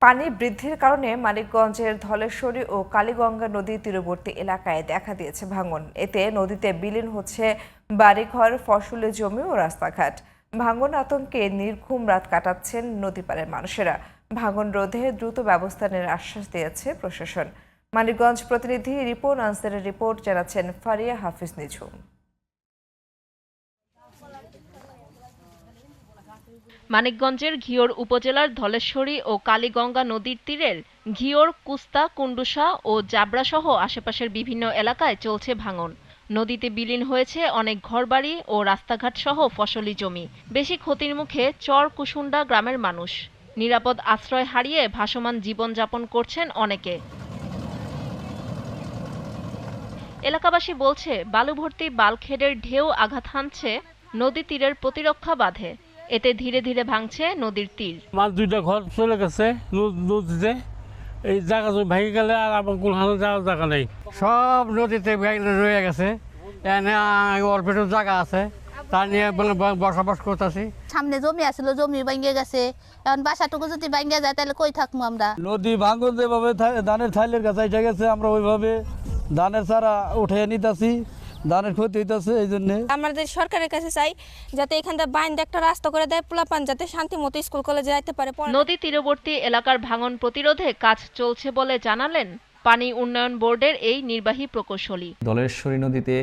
পানি বৃদ্ধির কারণে মানিকগঞ্জের ধলেশ্বরী ও কালীগঙ্গা নদীর তীরবর্তী এলাকায় দেখা দিয়েছে ভাঙন। এতে নদীতে বিলীন হচ্ছে বাড়িঘর, ফসলি জমি ও রাস্তাঘাট। ভাঙন আতঙ্কে নির্ঘুম রাত কাটাচ্ছেন নদীপাড়ের মানুষেরা। ভাঙন রোধে দ্রুত ব্যবস্থা নেওয়ার আশ্বাস দিয়েছে প্রশাসন। মানিকগঞ্জ প্রতিনিধি রিপন আনসারের রিপোর্ট জানাচ্ছেন ফারিয়া হাফিজ নিঝুম। মানিকগঞ্জের ঘিওর উপজেলার ধলেশ্বরী ও কালীগঙ্গা নদীর তীরের ঘিওর, কুস্তা, কুন্ডুসা ও জাবরাসহ আশেপাশের বিভিন্ন এলাকায় চলছে ভাঙন। নদীতে বিলীন হয়েছে অনেক ঘরবাড়ি ও রাস্তাঘাট সহ ফসলি জমি। বেশি ক্ষতির মুখে চর কুসুন্ডা গ্রামের মানুষ। নিরাপদ আশ্রয় হারিয়ে ভাসমান জীবনযাপন করছেন অনেকে। এলাকাবাসী বলছে, বালুভর্তি বালখেডের ঢেউ আঘাত হানছে নদী তীরের প্রতিরক্ষা বাঁধে। এতে ধীরে ধীরে ভাঙছে নদীর তীর। মাছ দুইটা ঘর চলে গেছে নদীতে। এই জায়গা ভেঙে গেলে আর আমার কোনো যাওয়ার জায়গা নেই, সব নদীতে রয়ে গেছে। এনে অল্প একটু জায়গা আছে, তা নিয়ে বসবাস করতেছি। সামনে জমি আসলে জমি ভাঙে গেছে, এখন বাসাটুকু যদি ভাঙে যায় তাহলে কই থাকবো আমরা। নদী ভাঙন যেভাবে ধানের থাইলের কাছে গেছে, আমরা ওইভাবে ধানের চারা উঠে নিতেছি, ধানের ক্ষতি হইতেছে। এই জন্য আমাদের সরকারের কাছে চাই যাতে এখানটা বাইন্দা একটা রাস্তা করে দেয়, পোলাপান যাতে শান্তি মতো স্কুল কলেজে যাইতে পারে। নদী তীরবর্তী এলাকার ভাঙন প্রতিরোধে কাজ চলছে বলে জানালেন পানি উন্নয়ন বোর্ডের এই নির্বাহী প্রকৌশলী। ধলেশ্বরী নদীতে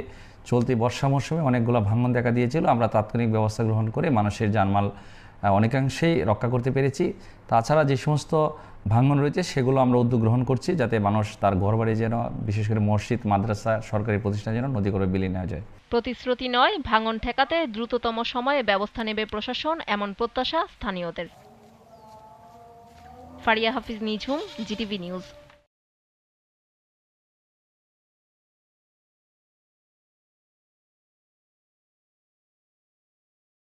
চলতি বর্ষা মৌসুমে অনেকগুলো ভাঙন দেখা দিয়েছিল। আমরা তাৎক্ষণিক ব্যবস্থা গ্রহণ করে মানুষের জানমাল অনেকাংশেই রক্ষা করতে পেরেছি। তাছাড়া যে সমস্ত ভাঙন রয়েছে সেগুলো আমরা উদ্যোগ গ্রহণ করছি, যাতে মানুষ তার ঘরবাড়ি যেন, বিশেষ করে মসজিদ, মাদ্রাসা, সরকারি প্রতিষ্ঠান যেন নদী করে বিলীন হয়ে যায়। প্রতিশ্রুতি নয়, ভাঙন ঠেকাতে দ্রুততম সময়ে ব্যবস্থা নেবে প্রশাসন, এমন প্রত্যাশা স্থানীয়দের। ফারিয়া হাফিজ নিঝুম, জিটিভি নিউজ।